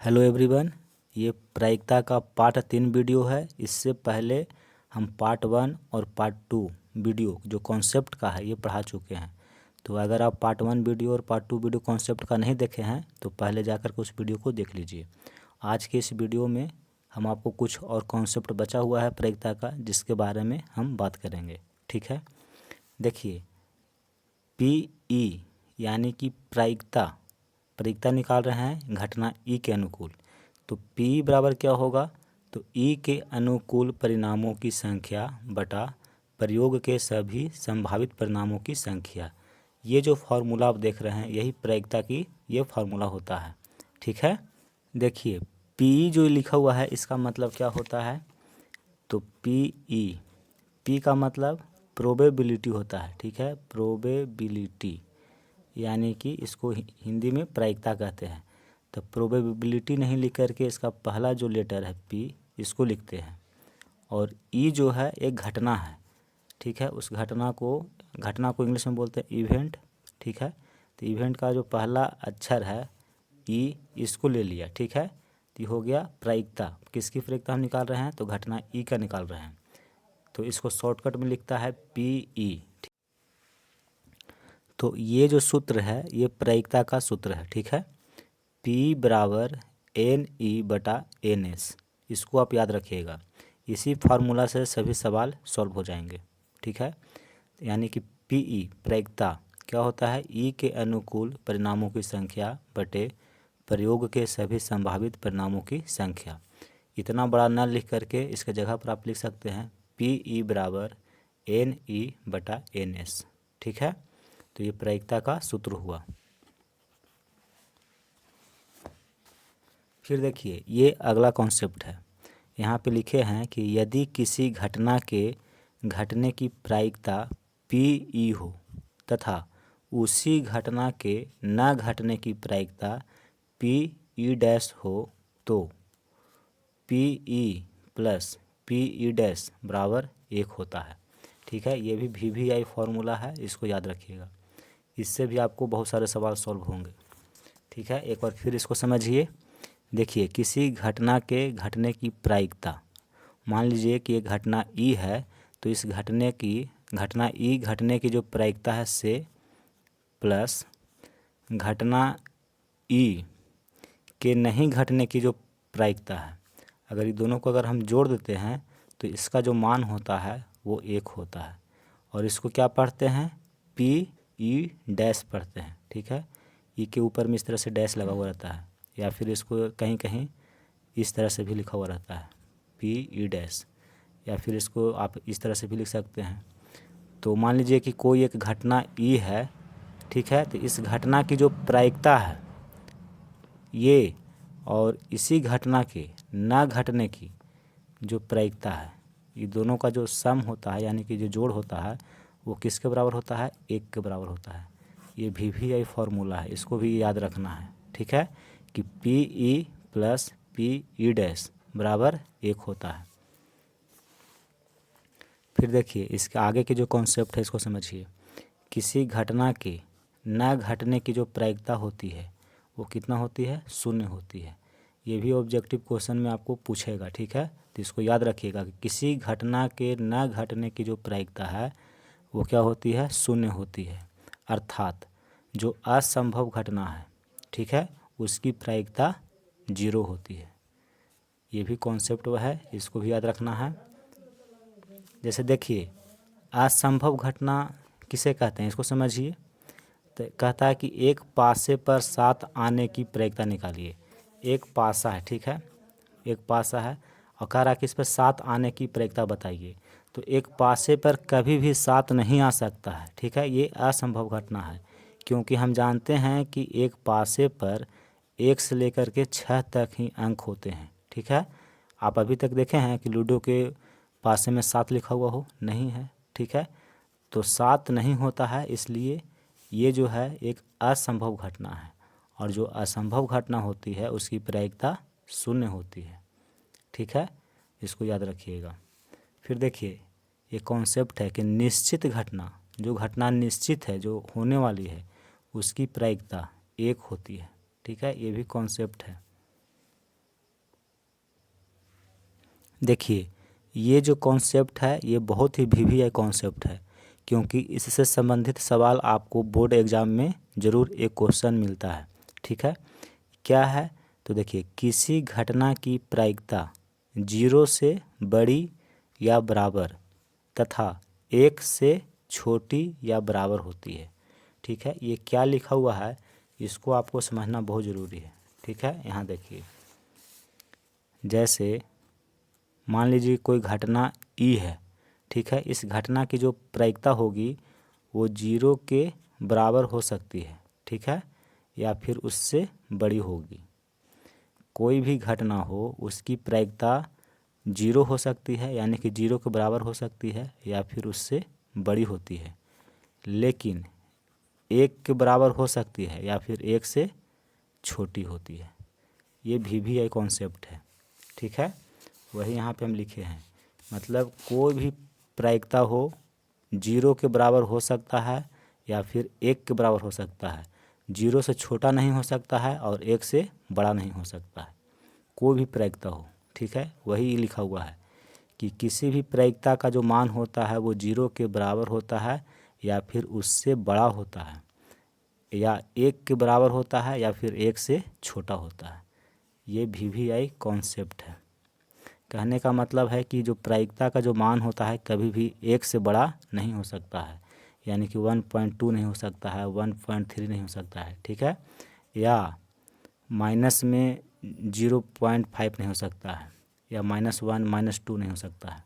Hello everyone, ये प्रायिकता का पार्ट 3 वीडियो है। इससे पहले हम पार्ट 1 और पार्ट 2 वीडियो जो कॉन्सेप्ट का है ये पढ़ा चुके हैं। तो अगर आप पार्ट 1 वीडियो और पार्ट 2 वीडियो कॉन्सेप्ट का नहीं देखे हैं तो पहले जाकर के उस वीडियो को देख लीजिए। आज के इस वीडियो में हम आपको कुछ और कॉन्सेप्ट बचा हुआ है प्रायिकता का, जिसके बारे में हम बात करेंगे। ठीक है, देखिए PE यानी कि प्रायिकता निकाल रहे हैं घटना E के अनुकूल। तो P बराबर क्या होगा, तो E के अनुकूल परिणामों की संख्या बटा प्रयोग के सभी संभावित परिणामों की संख्या। ये जो फार्मूला आप देख रहे हैं यही प्रायिकता की ये फार्मूला होता है। ठीक है, देखिए PE जो लिखा हुआ है इसका मतलब क्या होता है, तो P का मतलब प्रोबेबिलिटी होता है। ठीक है, प्रोबेबिलिटी यानी कि इसको हिंदी में प्रायिकता कहते हैं। तो प्रोबेबिलिटी नहीं लिख करके इसका पहला जो लेटर है P इसको लिखते हैं, और E जो है एक घटना है। ठीक है, उस घटना को इंग्लिश में बोलते हैं इवेंट। ठीक है, तो इवेंट का जो पहला अक्षर है E इसको ले लिया। ठीक है, तो ये हो गया प्रायिकता। किसकी प्रायिकता हम निकाल रहे हैं, तो घटना E का निकाल रहे हैं। तो इसको शॉर्टकट में लिखता है PE। तो ये जो सूत्र है ये प्रायिकता का सूत्र है। ठीक है, P बराबर NE/NS, इसको आप याद रखिएगा। इसी फार्मूला से सभी सवाल सॉल्व हो जाएंगे। ठीक है, यानी कि PE प्रायिकता क्या होता है, E के अनुकूल परिणामों की संख्या बटे प्रयोग के सभी संभावित परिणामों की संख्या। इतना बड़ा न लिख करके इसके जगह पर आप लिख सकते हैं PE बराबर NE/NS। ठीक है, तो ये प्रायिकता का सूत्र हुआ। फिर देखिए ये अगला कॉन्सेप्ट है। यहाँ पे लिखे हैं कि यदि किसी घटना के घटने की प्रायिकता PE हो तथा उसी घटना के न घटने की प्रायिकता PE- हो तो PE प्लस PE- बराबर 1 होता है। ठीक है, ये भी VVI फार्मूला है, इसको याद रखिएगा। इससे भी आपको बहुत सारे सवाल सॉल्व होंगे। ठीक है, एक बार फिर इसको समझिए। देखिए किसी घटना के घटने की प्रायिकता, मान लीजिए कि एक घटना E है, तो इस घटना E घटने की जो प्रायिकता है से प्लस घटना E के नहीं घटने की जो प्रायिकता है, अगर ये दोनों को अगर हम जोड़ देते हैं तो इसका जो मान होता है वो 1 होता है। और इसको क्या पढ़ते हैं, PE- पढ़ते हैं। ठीक है, E के ऊपर में इस तरह से डैश लगा हुआ रहता है, या फिर इसको कहीं कहीं इस तरह से भी लिखा हुआ रहता है PE-, या फिर इसको आप इस तरह से भी लिख सकते हैं। तो मान लीजिए कि कोई एक घटना E है। ठीक है, तो इस घटना की जो प्रायिकता है ये, और इसी घटना के न घटने की जो प्रायिकता है, ये दोनों का जो सम होता है यानी कि जो जोड़ होता है वो किसके बराबर होता है, 1 के बराबर होता है। ये VVI फार्मूला है, इसको भी याद रखना है। ठीक है, कि PE प्लस PE- बराबर 1 होता है। फिर देखिए इसके आगे के जो कॉन्सेप्ट है इसको समझिए। किसी घटना के न घटने की जो प्रायिकता होती है वो कितना होती है, 0 होती है। ये भी ऑब्जेक्टिव क्वेश्चन में आपको पूछेगा। ठीक है, तो इसको याद रखिएगा कि किसी घटना के न घटने की जो प्रायिकता है वो क्या होती है, 0 होती है। अर्थात जो असंभव घटना है, ठीक है, उसकी प्रायिकता 0 होती है। ये भी कॉन्सेप्ट वह है, इसको भी याद रखना है। जैसे देखिए असंभव घटना किसे कहते हैं, इसको समझिए। तो कहता है कि एक पासे पर 7 आने की प्रायिकता निकालिए। एक पासा है, ठीक है, एक पासा है और कह रहा है कि इस पर 7 आने की प्रायिकता बताइए। तो एक पासे पर कभी भी 7 नहीं आ सकता है। ठीक है, ये असंभव घटना है, क्योंकि हम जानते हैं कि एक पासे पर 1 से लेकर के 6 तक ही अंक होते हैं। ठीक है, आप अभी तक देखे हैं कि लूडो के पासे में 7 लिखा हुआ हो, नहीं है। ठीक है, तो 7 नहीं होता है, इसलिए ये जो है एक असंभव घटना है, और जो असंभव घटना होती है उसकी प्रायिकता 0 होती है। ठीक है, इसको याद रखिएगा। फिर देखिए ये कॉन्सेप्ट है कि निश्चित घटना, जो घटना निश्चित है, जो होने वाली है, उसकी प्रायिकता 1 होती है। ठीक है, ये भी कॉन्सेप्ट है। देखिए ये जो कॉन्सेप्ट है ये बहुत ही वीवीआई कॉन्सेप्ट है, क्योंकि इससे संबंधित सवाल आपको बोर्ड एग्ज़ाम में ज़रूर एक क्वेश्चन मिलता है। ठीक है, क्या है तो देखिए, किसी घटना की प्रायिकता 0 से बड़ी या बराबर तथा 1 से छोटी या बराबर होती है। ठीक है, ये क्या लिखा हुआ है इसको आपको समझना बहुत ज़रूरी है। ठीक है, यहाँ देखिए, जैसे मान लीजिए कोई घटना ई है। ठीक है, इस घटना की जो प्रायिकता होगी वो 0 के बराबर हो सकती है। ठीक है, या फिर उससे बड़ी होगी। कोई भी घटना हो उसकी प्रायिकता 0 हो सकती है, यानी कि 0 के बराबर हो सकती है, या फिर उससे बड़ी होती है, लेकिन 1 के बराबर हो सकती है या फिर 1 से छोटी होती है। ये वीवीआई कॉन्सेप्ट है। ठीक है, वही यहाँ पे हम लिखे हैं, मतलब कोई भी प्रायिकता हो 0 के बराबर हो सकता है या फिर 1 के बराबर हो सकता है। 0 से छोटा नहीं हो सकता है और 1 से बड़ा नहीं हो सकता है, कोई भी प्रायिकता हो। ठीक है, वही लिखा हुआ है कि किसी भी प्रायिकता का जो मान होता है वो 0 के बराबर होता है या फिर उससे बड़ा होता है, या 1 के बराबर होता है या फिर 1 से छोटा होता है। ये वीवीआई कॉन्सेप्ट है। कहने का मतलब है कि जो प्रायिकता का जो मान होता है कभी भी 1 से बड़ा नहीं हो सकता है, यानी कि 1.2 नहीं हो सकता है, 1.3 नहीं हो सकता है। ठीक है, या माइनस में 0.5 नहीं हो सकता है, या -1 -2 नहीं हो सकता है।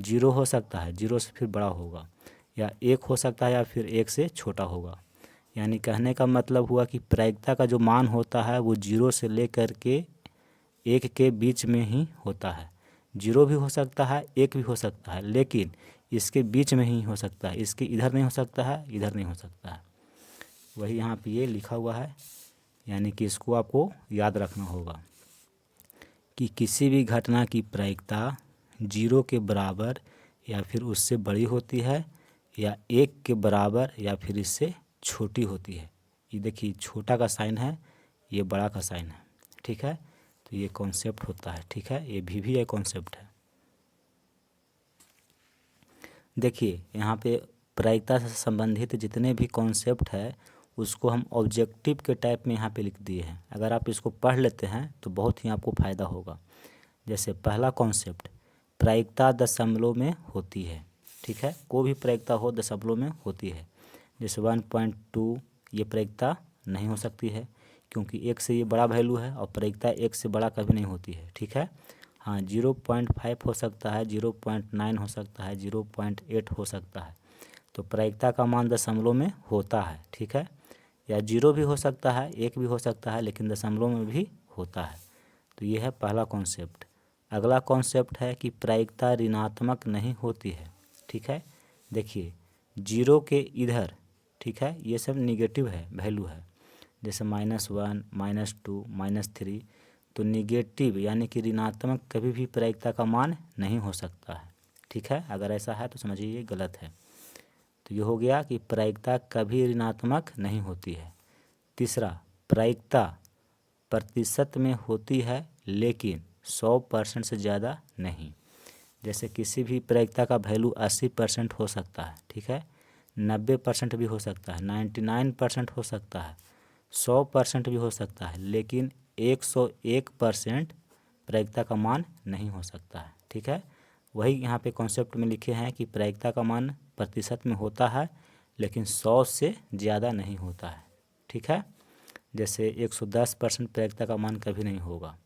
0 हो सकता है, 0 से फिर बड़ा होगा, या 1 हो सकता है या फिर 1 से छोटा होगा। यानी कहने का मतलब हुआ कि प्रायिकता का जो मान होता है वो 0 से लेकर के 1 के बीच में ही होता है। 0 भी हो सकता है, 1 भी हो सकता है, लेकिन इसके बीच में ही हो सकता है, इसके इधर नहीं हो सकता है, इधर नहीं हो सकता है। वही यहाँ पे ये लिखा हुआ है, यानी कि इसको आपको याद रखना होगा कि किसी भी घटना की प्रायिकता 0 के बराबर या फिर उससे बड़ी होती है, या 1 के बराबर या फिर इससे छोटी होती है। ये देखिए छोटा का साइन है, ये बड़ा का साइन है। ठीक है, तो ये कॉन्सेप्ट होता है। ठीक है, ये वीवीआई कॉन्सेप्ट है। देखिए यहाँ पे प्रायिकता से संबंधित जितने भी कॉन्सेप्ट है उसको हम ऑब्जेक्टिव के टाइप में यहाँ पे लिख दिए हैं। अगर आप इसको पढ़ लेते हैं तो बहुत ही आपको फ़ायदा होगा। जैसे पहला कॉन्सेप्ट, प्रायिकता दशमलव में होती है। ठीक है, कोई भी प्रायिकता हो दशमलव में होती है। जैसे 1.2 ये प्रायिकता नहीं हो सकती है, क्योंकि 1 से ये बड़ा वैल्यू है और प्रायिकता 1 से बड़ा कभी नहीं होती है। ठीक है, हाँ 0.5 हो सकता है, 0.9 हो सकता है, 0.8 हो सकता है। तो प्रायिकता का मान दशमलव में होता है। ठीक है, या 0 भी हो सकता है, 1 भी हो सकता है, लेकिन दशमलव में भी होता है। तो ये है पहला कॉन्सेप्ट। अगला कॉन्सेप्ट है कि प्रायिकता ऋणात्मक नहीं होती है। ठीक है, देखिए 0 के इधर, ठीक है, ये सब निगेटिव है, वैल्यू है। जैसे -1 -2 -3, तो निगेटिव यानी कि ऋणात्मक कभी भी प्रायिकता का मान नहीं हो सकता है। ठीक है, अगर ऐसा है तो समझिए ये गलत है। तो ये हो गया कि प्रायिकता कभी ऋणात्मक नहीं होती है। तीसरा, प्रायिकता प्रतिशत में होती है लेकिन 100% से ज़्यादा नहीं। जैसे किसी भी प्रायिकता का वैल्यू 80% हो सकता है। ठीक है, 90% भी हो सकता है, 99% हो सकता है, 100% भी हो सकता है, लेकिन 101% प्रायिकता का मान नहीं हो सकता है। ठीक है, वही यहाँ पे कॉन्सेप्ट में लिखे हैं कि प्रायिकता का मान प्रतिशत में होता है लेकिन 100 से ज़्यादा नहीं होता है। ठीक है, जैसे 110% प्रायिकता का मान कभी नहीं होगा।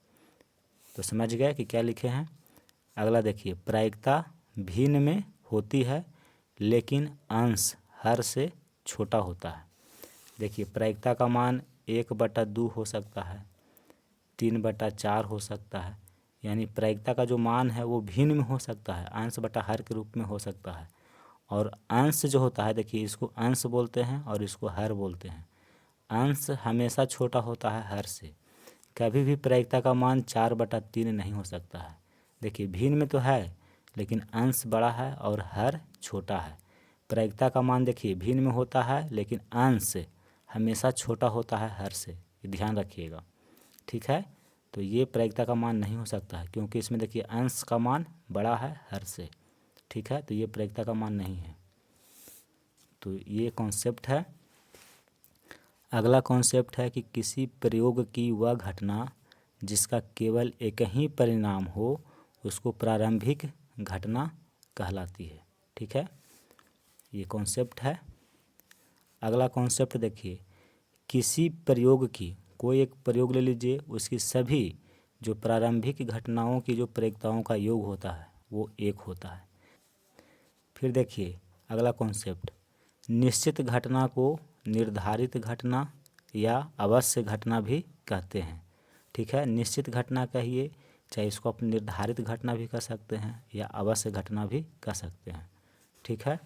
तो समझ गए कि क्या लिखे हैं। अगला देखिए, प्रायिकता भिन्न में होती है लेकिन अंश हर से छोटा होता है। देखिए प्रायिकता का मान 1/2 हो सकता है, 3/4 हो सकता है, यानी प्रायिकता का जो मान है वो भिन्न में हो सकता है, अंश बटा हर के रूप में हो सकता है। और अंश जो होता है, देखिए इसको अंश बोलते हैं और इसको हर बोलते हैं। अंश हमेशा छोटा होता है हर से, कभी भी प्रायिकता का मान 4/3 नहीं हो सकता है। देखिए भिन्न में तो है लेकिन अंश बड़ा है और हर छोटा है। प्रायिकता का मान देखिए भिन्न में होता है लेकिन अंश हमेशा छोटा होता है हर से, ये ध्यान रखिएगा। ठीक है, तो ये प्रायिकता का मान नहीं हो सकता है, क्योंकि इसमें देखिए अंश का मान बड़ा है हर से, ठीक है। तो ये प्रायिकता का मान नहीं है। तो ये कॉन्सेप्ट है। अगला कॉन्सेप्ट है कि किसी प्रयोग की वह घटना जिसका केवल एक ही परिणाम हो उसको प्रारंभिक घटना कहलाती है, ठीक है। ये कॉन्सेप्ट है। अगला कॉन्सेप्ट देखिए, किसी प्रयोग की, कोई एक प्रयोग ले लीजिए, उसकी सभी जो प्रारंभिक घटनाओं की जो प्रायिकताओं का योग होता है वो एक होता है। फिर देखिए अगला कॉन्सेप्ट, निश्चित घटना को निर्धारित घटना या अवश्य घटना भी कहते हैं, ठीक है। निश्चित घटना कहिए, चाहे इसको आप निर्धारित घटना भी कह सकते हैं या अवश्य घटना भी कह सकते हैं, ठीक है।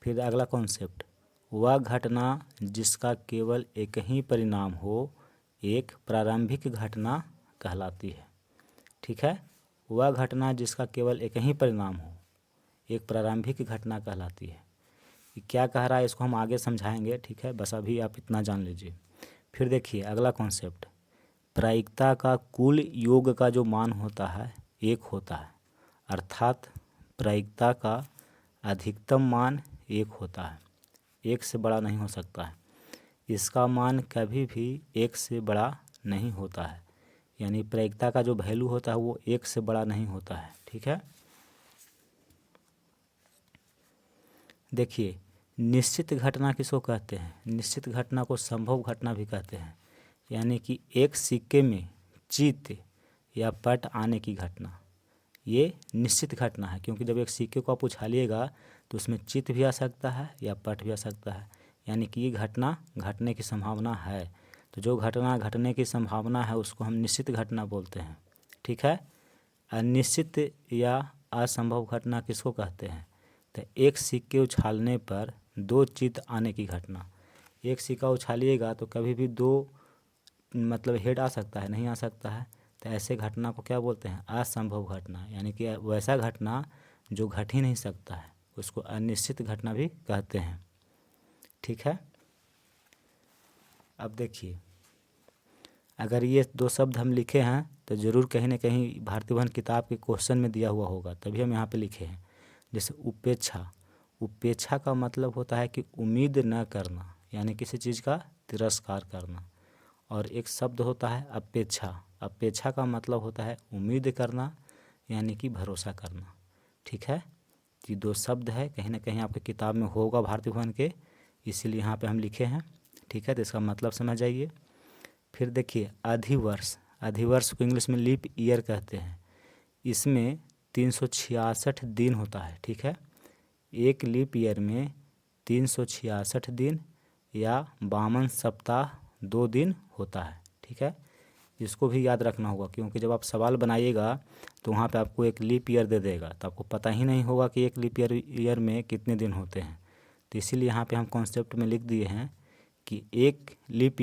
फिर अगला कॉन्सेप्ट, वह घटना जिसका केवल एक ही परिणाम हो एक प्रारंभिक घटना कहलाती है, ठीक है। वह घटना जिसका केवल एक ही परिणाम हो एक प्रारंभिक घटना कहलाती है। ये क्या कह रहा है इसको हम आगे समझाएंगे, ठीक है। बस अभी आप इतना जान लीजिए। फिर देखिए अगला कॉन्सेप्ट, प्रायिकता का कुल योग का जो मान होता है एक होता है, अर्थात प्रायिकता का अधिकतम मान एक होता है, एक से बड़ा नहीं हो सकता है। इसका मान कभी भी एक से बड़ा नहीं होता है, यानी प्रायिकता का जो वैल्यू होता है वो एक से बड़ा नहीं होता है, ठीक है। देखिए निश्चित घटना किसको कहते हैं? निश्चित घटना को संभव घटना भी कहते हैं, यानी कि एक सिक्के में चित्त या पट आने की घटना, ये निश्चित घटना है। क्योंकि जब एक सिक्के को आप उछालिएगा तो उसमें चित्त भी आ सकता है या पट भी आ सकता है, यानी कि ये घटना घटने की संभावना है। तो जो घटना घटने की संभावना है उसको हम निश्चित घटना बोलते हैं, ठीक है। अनिश्चित या असंभव घटना किसको कहते हैं? तो एक सिक्के उछालने पर दो चित्त आने की घटना। एक सिक्का उछालिएगा तो कभी भी दो मतलब हेड आ सकता है, नहीं आ सकता है। तो ऐसे घटना को क्या बोलते हैं? असंभव घटना, यानी कि वैसा घटना जो घट ही नहीं सकता है उसको अनिश्चित घटना भी कहते हैं, ठीक है। अब देखिए अगर ये दो शब्द हम लिखे हैं तो ज़रूर कहीं ना कहीं भारतीय भवन किताब के क्वेश्चन में दिया हुआ होगा, तभी हम यहाँ पे लिखे हैं। जैसे उपेक्षा, उपेक्षा का मतलब होता है कि उम्मीद न करना, यानी किसी चीज़ का तिरस्कार करना। और एक शब्द होता है अपेक्षा, अपेक्षा का मतलब होता है उम्मीद करना, यानी कि भरोसा करना, ठीक है। ये दो शब्द है, कहीं ना कहीं आपके किताब में होगा भारतीय भवन के, इसीलिए यहाँ पे हम लिखे हैं, ठीक है। तो इसका मतलब समझ जाइए। फिर देखिए अधिवर्ष, अधिवर्ष को इंग्लिश में लीप ईयर कहते हैं। इसमें 366 दिन होता है, ठीक है। एक लीप ईयर में 366 दिन या 52 सप्ताह 2 दिन होता है, ठीक है। इसको भी याद रखना होगा, क्योंकि जब आप सवाल बनाइएगा तो वहाँ पे आपको एक लीप ईयर दे देगा, तो आपको पता ही नहीं होगा कि एक लीप ईयर में कितने दिन होते हैं। तो इसीलिए यहाँ पे हम कॉन्सेप्ट में लिख दिए हैं कि एक लीप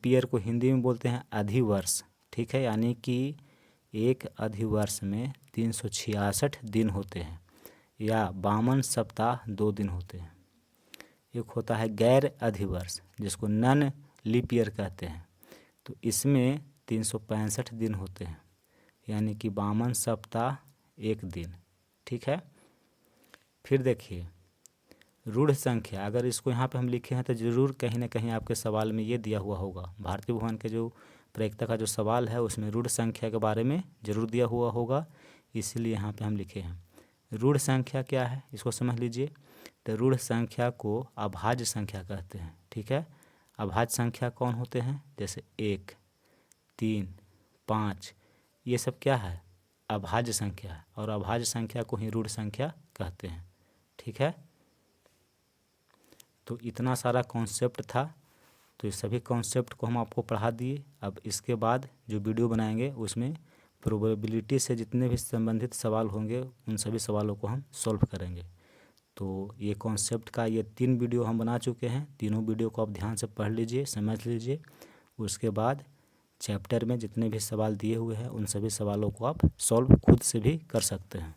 ईयर को हिंदी में बोलते हैं अधिवर्ष, ठीक है। यानी कि एक अधिवर्ष में 366 दिन होते हैं या 52 सप्ताह 2 दिन होते हैं। एक होता है गैर अधिवर्ष जिसको नन लीप ईयर कहते हैं, तो इसमें 365 दिन होते हैं, यानी कि 52 सप्ताह 1 दिन, ठीक है। फिर देखिए रूढ़ संख्या, अगर इसको यहाँ पे हम लिखे हैं तो ज़रूर कहीं ना कहीं आपके सवाल में ये दिया हुआ होगा। भारतीय भवन के जो प्रायिकता का जो सवाल है उसमें रूढ़ संख्या के बारे में ज़रूर दिया हुआ होगा, इसीलिए यहाँ पे हम लिखे हैं। रूढ़ संख्या क्या है इसको समझ लीजिए। तो रूढ़ संख्या को अभाज्य संख्या कहते हैं, ठीक है। अभाज्य संख्या कौन होते हैं? जैसे 1, 3, 5, ये सब क्या है? अभाज्य संख्या है, और अभाज्य संख्या को ही रूढ़ संख्या कहते हैं, ठीक है। तो इतना सारा कॉन्सेप्ट था, तो इस सभी कॉन्सेप्ट को हम आपको पढ़ा दिए। अब इसके बाद जो वीडियो बनाएंगे उसमें प्रोबेबिलिटी से जितने भी संबंधित सवाल होंगे उन सभी सवालों को हम सॉल्व करेंगे। तो ये कॉन्सेप्ट का ये 3 वीडियो हम बना चुके हैं, तीनों वीडियो को आप ध्यान से पढ़ लीजिए, समझ लीजिए। उसके बाद चैप्टर में जितने भी सवाल दिए हुए हैं उन सभी सवालों को आप सॉल्व खुद से भी कर सकते हैं।